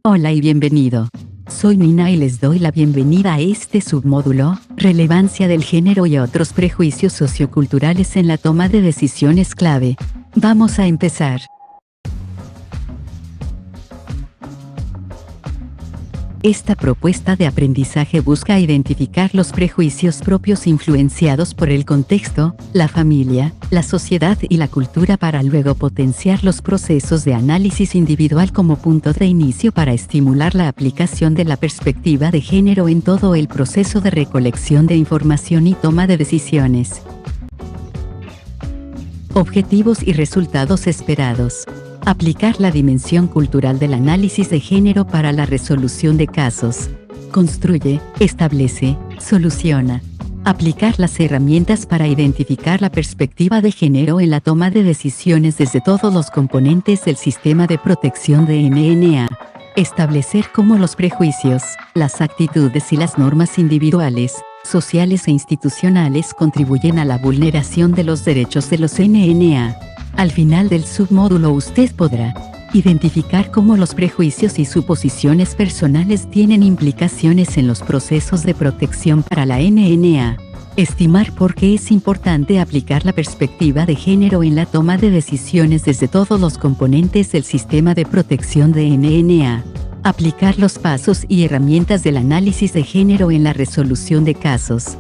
Hola y bienvenido. Soy Nina y les doy la bienvenida a este submódulo, Relevancia del género y otros prejuicios socioculturales en la toma de decisiones clave. Vamos a empezar. Esta propuesta de aprendizaje busca identificar los prejuicios propios influenciados por el contexto, la familia, la sociedad y la cultura para luego potenciar los procesos de análisis individual como punto de inicio para estimular la aplicación de la perspectiva de género en todo el proceso de recolección de información y toma de decisiones. Objetivos y resultados esperados. Aplicar la dimensión cultural del análisis de género para la resolución de casos. Construye, establece, soluciona. Aplicar las herramientas para identificar la perspectiva de género en la toma de decisiones desde todos los componentes del sistema de protección de NNA. Establecer cómo los prejuicios, las actitudes y las normas individuales, sociales e institucionales contribuyen a la vulneración de los derechos de los NNA. Al final del submódulo usted podrá identificar cómo los prejuicios y suposiciones personales tienen implicaciones en los procesos de protección para la NNA. Estimar por qué es importante aplicar la perspectiva de género en la toma de decisiones desde todos los componentes del sistema de protección de NNA. Aplicar los pasos y herramientas del análisis de género en la resolución de casos.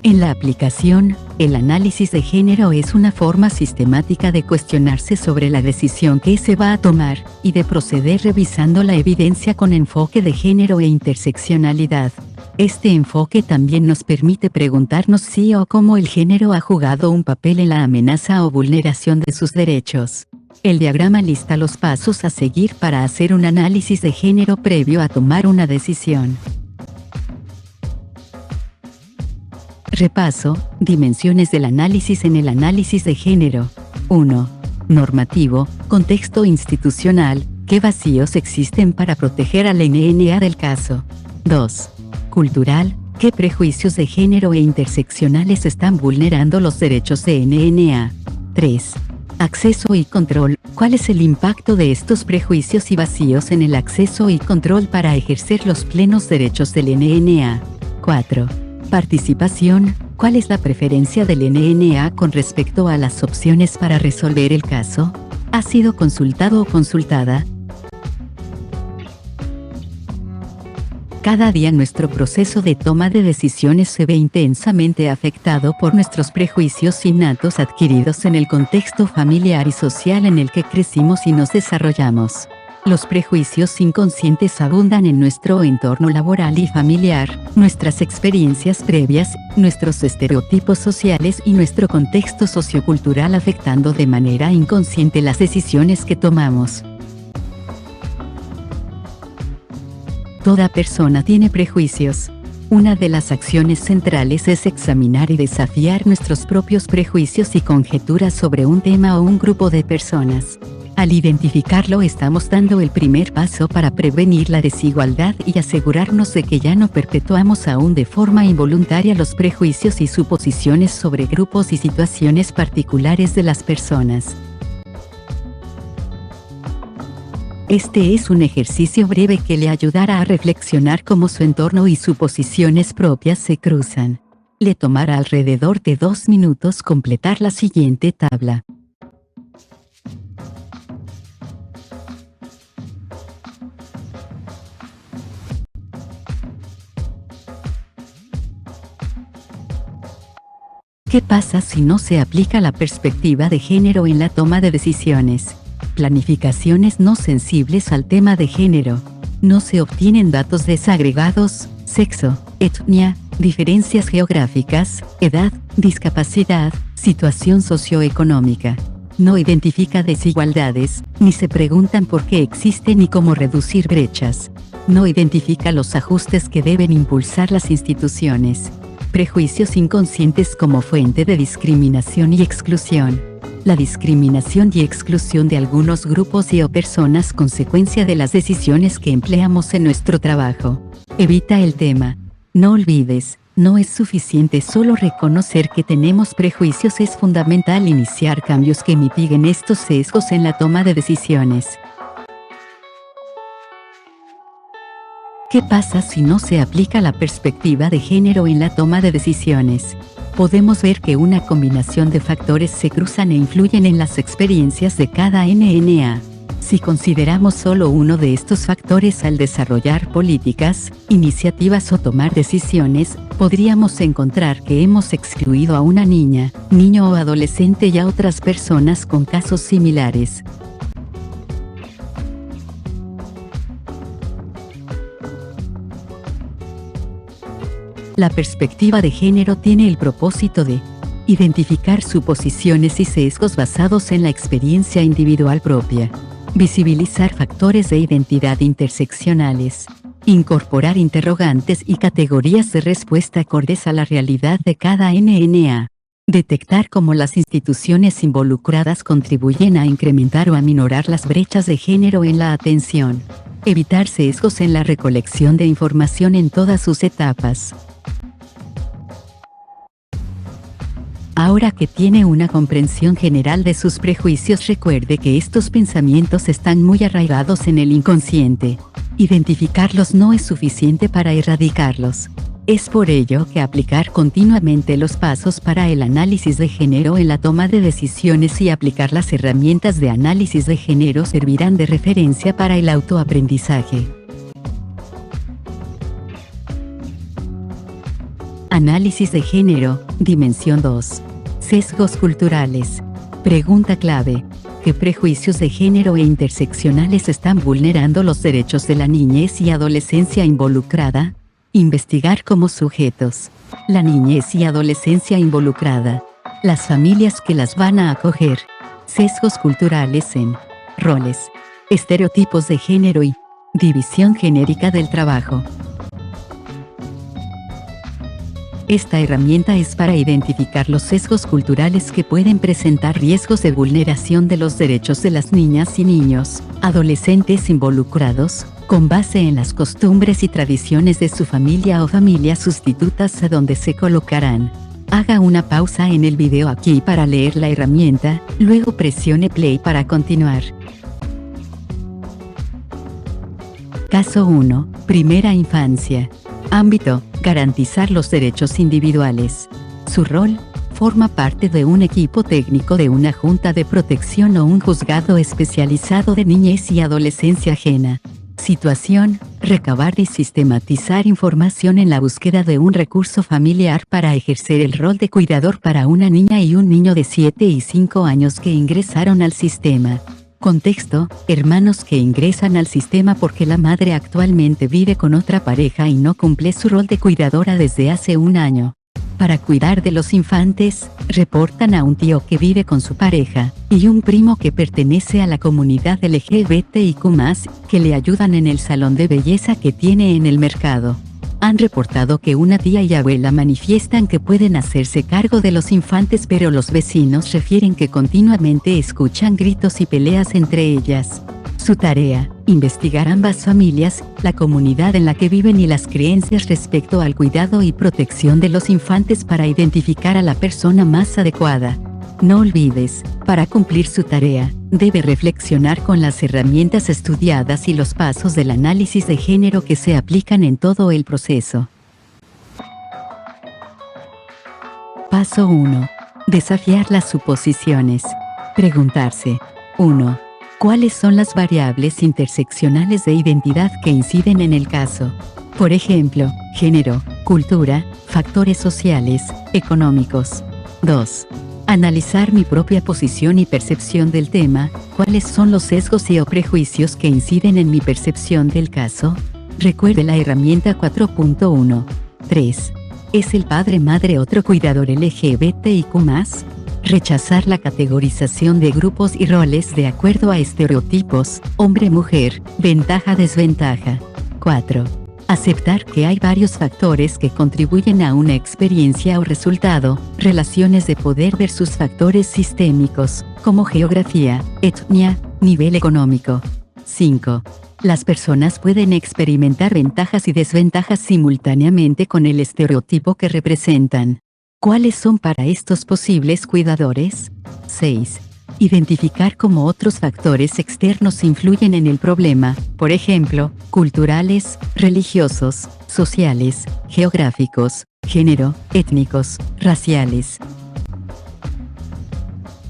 En la aplicación, el análisis de género es una forma sistemática de cuestionarse sobre la decisión que se va a tomar, y de proceder revisando la evidencia con enfoque de género e interseccionalidad. Este enfoque también nos permite preguntarnos si o cómo el género ha jugado un papel en la amenaza o vulneración de sus derechos. El diagrama lista los pasos a seguir para hacer un análisis de género previo a tomar una decisión. Repaso, dimensiones del análisis en el análisis de género. 1. Normativo, contexto institucional, ¿qué vacíos existen para proteger al NNA del caso? 2. Cultural, ¿qué prejuicios de género e interseccionales están vulnerando los derechos de NNA? 3. Acceso y control, ¿cuál es el impacto de estos prejuicios y vacíos en el acceso y control para ejercer los plenos derechos del NNA? 4. Participación, ¿cuál es la preferencia del NNA con respecto a las opciones para resolver el caso? ¿Ha sido consultado o consultada? Cada día nuestro proceso de toma de decisiones se ve intensamente afectado por nuestros prejuicios innatos adquiridos en el contexto familiar y social en el que crecimos y nos desarrollamos. Los prejuicios inconscientes abundan en nuestro entorno laboral y familiar, nuestras experiencias previas, nuestros estereotipos sociales y nuestro contexto sociocultural afectando de manera inconsciente las decisiones que tomamos. Toda persona tiene prejuicios. Una de las acciones centrales es examinar y desafiar nuestros propios prejuicios y conjeturas sobre un tema o un grupo de personas. Al identificarlo estamos dando el primer paso para prevenir la desigualdad y asegurarnos de que ya no perpetuamos aún de forma involuntaria los prejuicios y suposiciones sobre grupos y situaciones particulares de las personas. Este es un ejercicio breve que le ayudará a reflexionar cómo su entorno y suposiciones propias se cruzan. Le tomará alrededor de 2 minutos completar la siguiente tabla. ¿Qué pasa si no se aplica la perspectiva de género en la toma de decisiones? Planificaciones no sensibles al tema de género. No se obtienen datos desagregados, sexo, etnia, diferencias geográficas, edad, discapacidad, situación socioeconómica. No identifica desigualdades, ni se preguntan por qué existen ni cómo reducir brechas. No identifica los ajustes que deben impulsar las instituciones. Prejuicios inconscientes como fuente de discriminación y exclusión. La discriminación y exclusión de algunos grupos y o personas consecuencia de las decisiones que empleamos en nuestro trabajo. Evita el tema. No olvides, No es suficiente solo reconocer que tenemos prejuicios, es fundamental iniciar cambios que mitiguen estos sesgos en la toma de decisiones. ¿Qué pasa si no se aplica la perspectiva de género en la toma de decisiones? Podemos ver que una combinación de factores se cruzan e influyen en las experiencias de cada NNA. Si consideramos solo uno de estos factores al desarrollar políticas, iniciativas o tomar decisiones, podríamos encontrar que hemos excluido a una niña, niño o adolescente y a otras personas con casos similares. La perspectiva de género tiene el propósito de identificar suposiciones y sesgos basados en la experiencia individual propia, visibilizar factores de identidad interseccionales, incorporar interrogantes y categorías de respuesta acordes a la realidad de cada NNA, detectar cómo las instituciones involucradas contribuyen a incrementar o aminorar las brechas de género en la atención, evitar sesgos en la recolección de información en todas sus etapas. Ahora que tiene una comprensión general de sus prejuicios, recuerde que estos pensamientos están muy arraigados en el inconsciente. Identificarlos no es suficiente para erradicarlos. Es por ello que aplicar continuamente los pasos para el análisis de género en la toma de decisiones y aplicar las herramientas de análisis de género servirán de referencia para el autoaprendizaje. Análisis de género, dimensión 2. Sesgos culturales. Pregunta clave. ¿Qué prejuicios de género e interseccionales están vulnerando los derechos de la niñez y adolescencia involucrada? Investigar como sujetos. La niñez y adolescencia involucrada. Las familias que las van a acoger. Sesgos culturales en roles, estereotipos de género y división genérica del trabajo. Esta herramienta es para identificar los sesgos culturales que pueden presentar riesgos de vulneración de los derechos de las niñas y niños, adolescentes involucrados, con base en las costumbres y tradiciones de su familia o familias sustitutas a donde se colocarán. Haga una pausa en el video aquí para leer la herramienta, luego presione play para continuar. Caso 1. Primera infancia. Ámbito: garantizar los derechos individuales. Su rol: forma parte de un equipo técnico de una junta de protección o un juzgado especializado de niñez y adolescencia ajena. Situación: recabar y sistematizar información en la búsqueda de un recurso familiar para ejercer el rol de cuidador para una niña y un niño de 7 y 5 años que ingresaron al sistema. Contexto: hermanos que ingresan al sistema porque la madre actualmente vive con otra pareja y no cumple su rol de cuidadora desde hace un año. Para cuidar de los infantes, reportan a un tío que vive con su pareja, y un primo que pertenece a la comunidad LGBTIQ+, que le ayudan en el salón de belleza que tiene en el mercado. Han reportado que una tía y abuela manifiestan que pueden hacerse cargo de los infantes, pero los vecinos refieren que continuamente escuchan gritos y peleas entre ellas. Su tarea: investigar ambas familias, la comunidad en la que viven y las creencias respecto al cuidado y protección de los infantes para identificar a la persona más adecuada. No olvides, para cumplir su tarea, debe reflexionar con las herramientas estudiadas y los pasos del análisis de género que se aplican en todo el proceso. Paso 1. Desafiar las suposiciones. Preguntarse: 1. ¿Cuáles son las variables interseccionales de identidad que inciden en el caso? Por ejemplo, género, cultura, factores sociales, económicos. 2. Analizar mi propia posición y percepción del tema. ¿Cuáles son los sesgos y o prejuicios que inciden en mi percepción del caso? Recuerde la herramienta 4.1. 3. ¿Es el padre-madre otro cuidador LGBTIQ+? Rechazar la categorización de grupos y roles de acuerdo a estereotipos, hombre-mujer, ventaja-desventaja. 4. Aceptar que hay varios factores que contribuyen a una experiencia o resultado, relaciones de poder versus factores sistémicos, como geografía, etnia, nivel económico. 5. Las personas pueden experimentar ventajas y desventajas simultáneamente con el estereotipo que representan. ¿Cuáles son para estos posibles cuidadores? 6. Identificar cómo otros factores externos influyen en el problema, por ejemplo, culturales, religiosos, sociales, geográficos, género, étnicos, raciales.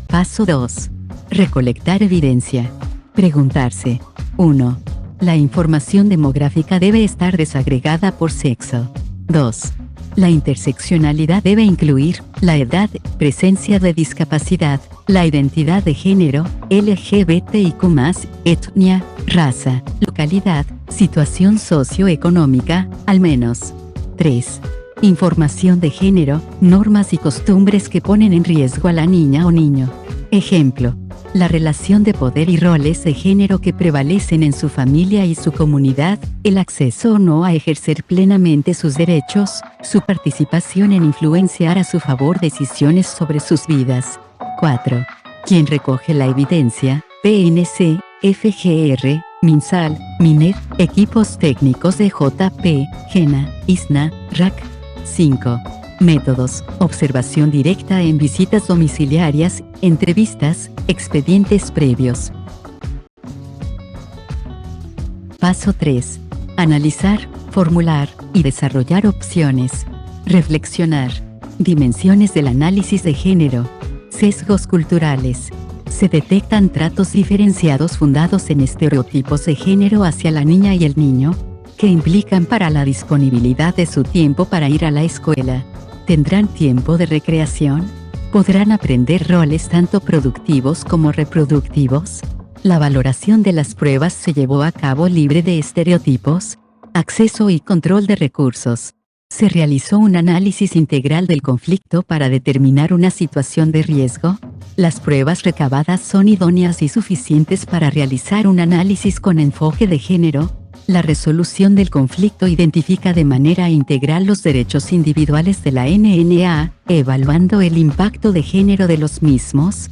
Paso 2. Recolectar evidencia. Preguntarse. 1. La información demográfica debe estar desagregada por sexo. 2. La interseccionalidad debe incluir la edad, presencia de discapacidad, la identidad de género, LGBTIQ+, etnia, raza, localidad, situación socioeconómica, al menos. 3. Información de género, normas y costumbres que ponen en riesgo a la niña o niño. Ejemplo. La relación de poder y roles de género que prevalecen en su familia y su comunidad, el acceso o no a ejercer plenamente sus derechos, su participación en influenciar a su favor decisiones sobre sus vidas. 4. Quien recoge la evidencia, PNC, FGR, MinSal, MINER, equipos técnicos de JP, GENA, ISNA, RAC. 5. Métodos: observación directa en visitas domiciliarias, entrevistas, expedientes previos. Paso 3. Analizar, formular y desarrollar opciones. Reflexionar. Dimensiones del análisis de género. Sesgos culturales. Se detectan tratos diferenciados fundados en estereotipos de género hacia la niña y el niño, que implican para la disponibilidad de su tiempo para ir a la escuela. ¿Tendrán tiempo de recreación? ¿Podrán aprender roles tanto productivos como reproductivos? La valoración de las pruebas se llevó a cabo libre de estereotipos. Acceso y control de recursos. ¿Se realizó un análisis integral del conflicto para determinar una situación de riesgo? ¿Las pruebas recabadas son idóneas y suficientes para realizar un análisis con enfoque de género? La resolución del conflicto identifica de manera integral los derechos individuales de la NNA, evaluando el impacto de género de los mismos.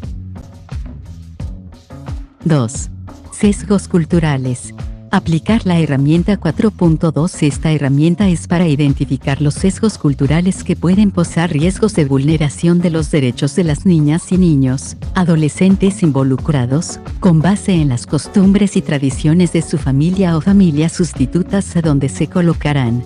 2. Sesgos culturales. Aplicar la herramienta 4.2. Esta herramienta es para identificar los sesgos culturales que pueden posar riesgos de vulneración de los derechos de las niñas y niños, adolescentes involucrados, con base en las costumbres y tradiciones de su familia o familias sustitutas a donde se colocarán.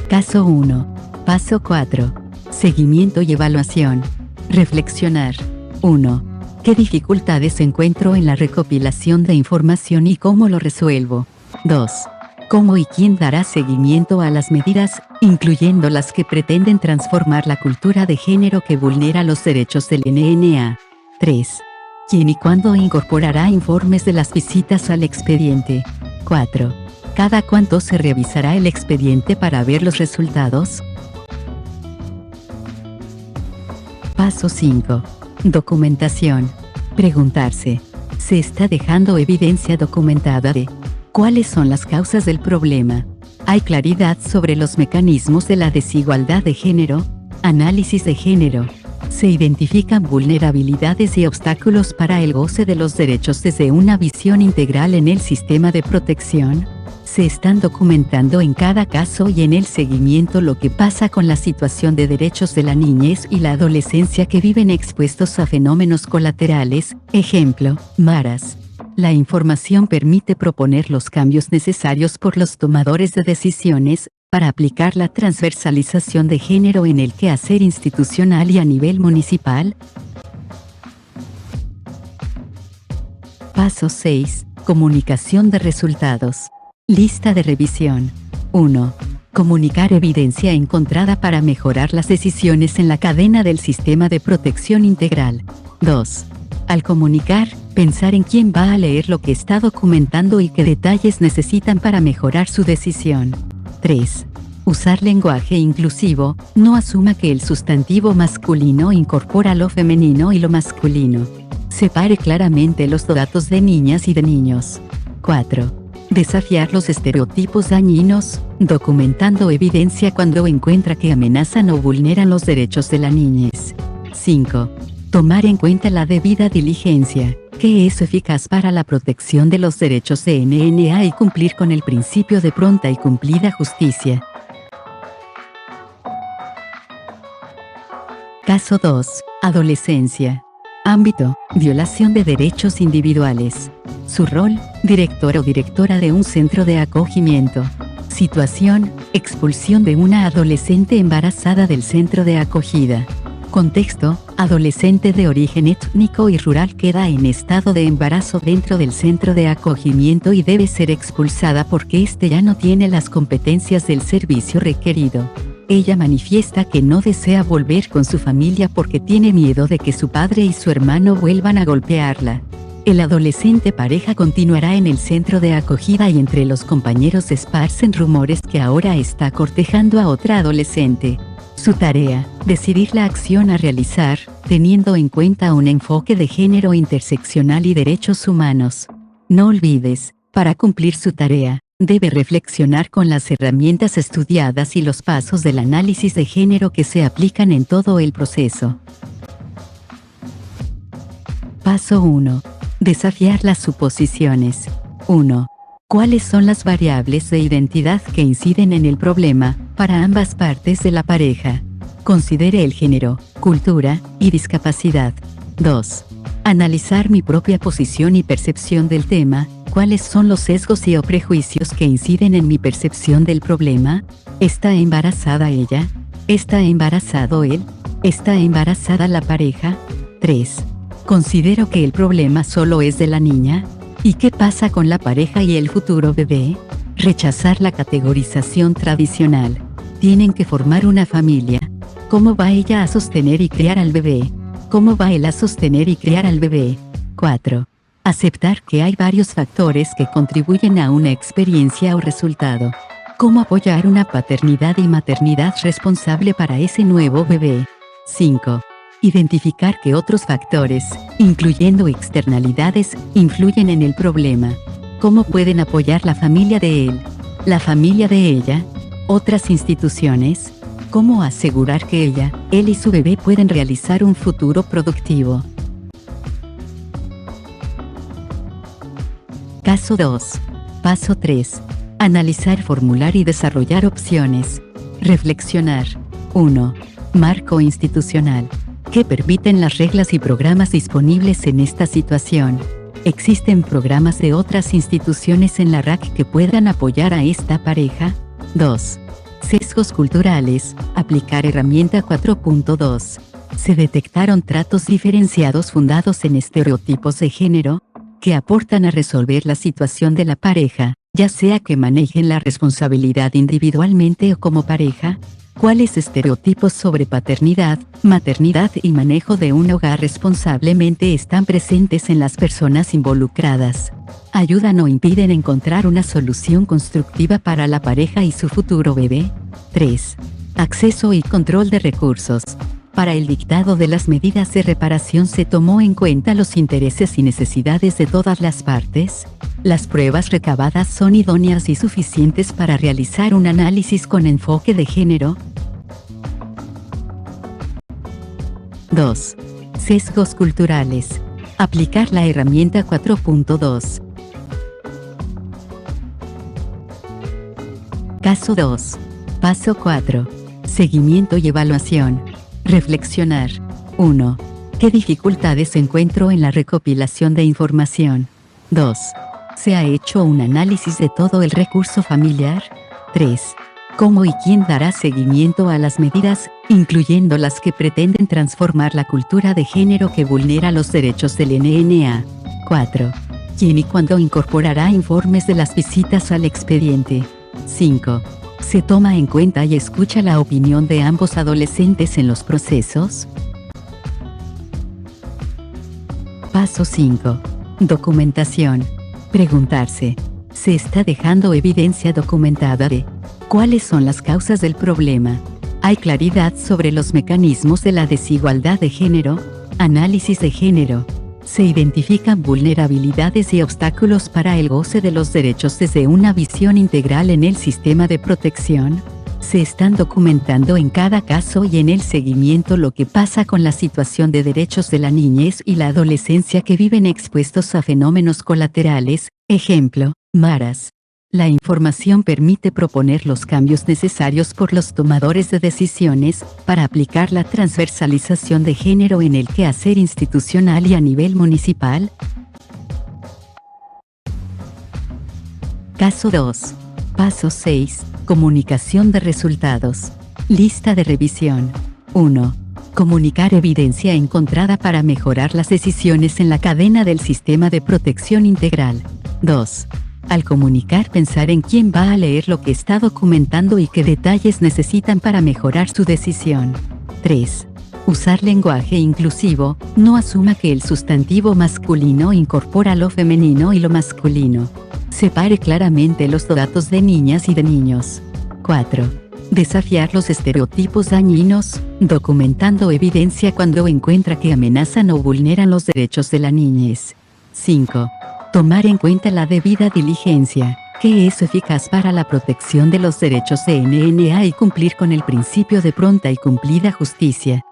Caso 1. Paso 4. Seguimiento y evaluación. Reflexionar. 1. ¿Qué dificultades encuentro en la recopilación de información y cómo lo resuelvo? 2. ¿Cómo y quién dará seguimiento a las medidas, incluyendo las que pretenden transformar la cultura de género que vulnera los derechos del NNA? 3. ¿Quién y cuándo incorporará informes de las visitas al expediente? 4. ¿Cada cuánto se revisará el expediente para ver los resultados? Paso 5. Documentación. Preguntarse. ¿Se está dejando evidencia documentada de cuáles son las causas del problema? ¿Hay claridad sobre los mecanismos de la desigualdad de género? Análisis de género. ¿Se identifican vulnerabilidades y obstáculos para el goce de los derechos desde una visión integral en el sistema de protección? Se están documentando en cada caso y en el seguimiento lo que pasa con la situación de derechos de la niñez y la adolescencia que viven expuestos a fenómenos colaterales, ejemplo, maras. La información permite proponer los cambios necesarios por los tomadores de decisiones, para aplicar la transversalización de género en el quehacer institucional y a nivel municipal. Paso 6. Comunicación de resultados. Lista de revisión. 1. Comunicar evidencia encontrada para mejorar las decisiones en la cadena del sistema de protección integral. 2. Al comunicar, pensar en quién va a leer lo que está documentando y qué detalles necesitan para mejorar su decisión. 3. Usar lenguaje inclusivo, no asuma que el sustantivo masculino incorpora lo femenino y lo masculino. Separe claramente los datos de niñas y de niños. 4. Desafiar los estereotipos dañinos, documentando evidencia cuando encuentra que amenazan o vulneran los derechos de la niñez. 5. Tomar en cuenta la debida diligencia. que es eficaz para la protección de los derechos de NNA y cumplir con el principio de pronta y cumplida justicia. Caso 2. Adolescencia. Ámbito: violación de derechos individuales. Su rol: director o directora de un centro de acogimiento. Situación: expulsión de una adolescente embarazada del centro de acogida. Contexto: adolescente de origen étnico y rural queda en estado de embarazo dentro del centro de acogimiento y debe ser expulsada porque éste ya no tiene las competencias del servicio requerido. Ella manifiesta que no desea volver con su familia porque tiene miedo de que su padre y su hermano vuelvan a golpearla. El adolescente pareja continuará en el centro de acogida y entre los compañeros se esparcen rumores que ahora está cortejando a otra adolescente. Su tarea: decidir la acción a realizar, teniendo en cuenta un enfoque de género interseccional y derechos humanos. No olvides, para cumplir su tarea, debe reflexionar con las herramientas estudiadas y los pasos del análisis de género que se aplican en todo el proceso. Paso 1. Desafiar las suposiciones. 1. ¿Cuáles son las variables de identidad que inciden en el problema, para ambas partes de la pareja? Considere el género, cultura y discapacidad. 2. Analizar mi propia posición y percepción del tema. ¿Cuáles son los sesgos o prejuicios que inciden en mi percepción del problema? ¿Está embarazada ella? ¿Está embarazado él? ¿Está embarazada la pareja? 3. ¿Considero que el problema solo es de la niña? ¿Y qué pasa con la pareja y el futuro bebé? Rechazar la categorización tradicional. Tienen que formar una familia. ¿Cómo va ella a sostener y criar al bebé? ¿Cómo va él a sostener y criar al bebé? 4. Aceptar que hay varios factores que contribuyen a una experiencia o resultado. ¿Cómo apoyar una paternidad y maternidad responsable para ese nuevo bebé? 5. Identificar que otros factores, incluyendo externalidades, influyen en el problema. ¿Cómo pueden apoyar la familia de él, la familia de ella, otras instituciones? ¿Cómo asegurar que ella, él y su bebé pueden realizar un futuro productivo? Caso 2. Paso 3. Analizar, formular y desarrollar opciones. Reflexionar. 1. Marco institucional. ¿Qué permiten las reglas y programas disponibles en esta situación? ¿Existen programas de otras instituciones en la RAC que puedan apoyar a esta pareja? 2. Sesgos culturales. Aplicar herramienta 4.2. ¿Se detectaron tratos diferenciados fundados en estereotipos de género que aportan a resolver la situación de la pareja, ya sea que manejen la responsabilidad individualmente o como pareja? ¿Cuáles estereotipos sobre paternidad, maternidad y manejo de un hogar responsablemente están presentes en las personas involucradas? ¿Ayudan o impiden encontrar una solución constructiva para la pareja y su futuro bebé? 3. Acceso y control de recursos. Para el dictado de las medidas de reparación se tomó en cuenta los intereses y necesidades de todas las partes. Las pruebas recabadas son idóneas y suficientes para realizar un análisis con enfoque de género. 2. Sesgos culturales. Aplicar la herramienta 4.2. Caso 2. Paso 4. Seguimiento y evaluación. Reflexionar. 1. ¿Qué dificultades encuentro en la recopilación de información? 2. ¿Se ha hecho un análisis de todo el recurso familiar? 3. ¿Cómo y quién dará seguimiento a las medidas, incluyendo las que pretenden transformar la cultura de género que vulnera los derechos del NNA? 4. ¿Quién y cuándo incorporará informes de las visitas al expediente? 5. ¿Se toma en cuenta y escucha la opinión de ambos adolescentes en los procesos? Paso 5. Documentación. Preguntarse: ¿se está dejando evidencia documentada de cuáles son las causas del problema? ¿Hay claridad sobre los mecanismos de la desigualdad de género? Análisis de género. Se identifican vulnerabilidades y obstáculos para el goce de los derechos desde una visión integral en el sistema de protección. Se están documentando en cada caso y en el seguimiento lo que pasa con la situación de derechos de la niñez y la adolescencia que viven expuestos a fenómenos colaterales, ejemplo, maras. La información permite proponer los cambios necesarios por los tomadores de decisiones para aplicar la transversalización de género en el quehacer institucional y a nivel municipal. Caso 2. Paso 6. Comunicación de resultados. Lista de revisión. 1. Comunicar evidencia encontrada para mejorar las decisiones en la cadena del sistema de protección integral. 2. Al comunicar, pensar en quién va a leer lo que está documentando y qué detalles necesitan para mejorar su decisión. 3. Usar lenguaje inclusivo, no asuma que el sustantivo masculino incorpora lo femenino y lo masculino. Separe claramente los datos de niñas y de niños. 4. Desafiar los estereotipos dañinos, documentando evidencia cuando encuentra que amenazan o vulneran los derechos de la niñez. 5. Tomar en cuenta la debida diligencia, que es eficaz para la protección de los derechos de NNA y cumplir con el principio de pronta y cumplida justicia.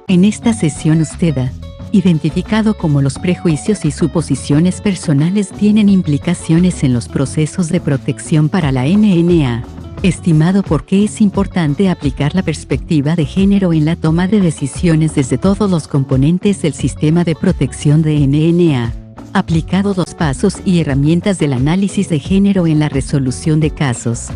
En esta sesión usted ha identificado cómo los prejuicios y suposiciones personales tienen implicaciones en los procesos de protección para la NNA. Estimado por qué es importante aplicar la perspectiva de género en la toma de decisiones desde todos los componentes del sistema de protección de NNA. Aplicado los pasos y herramientas del análisis de género en la resolución de casos.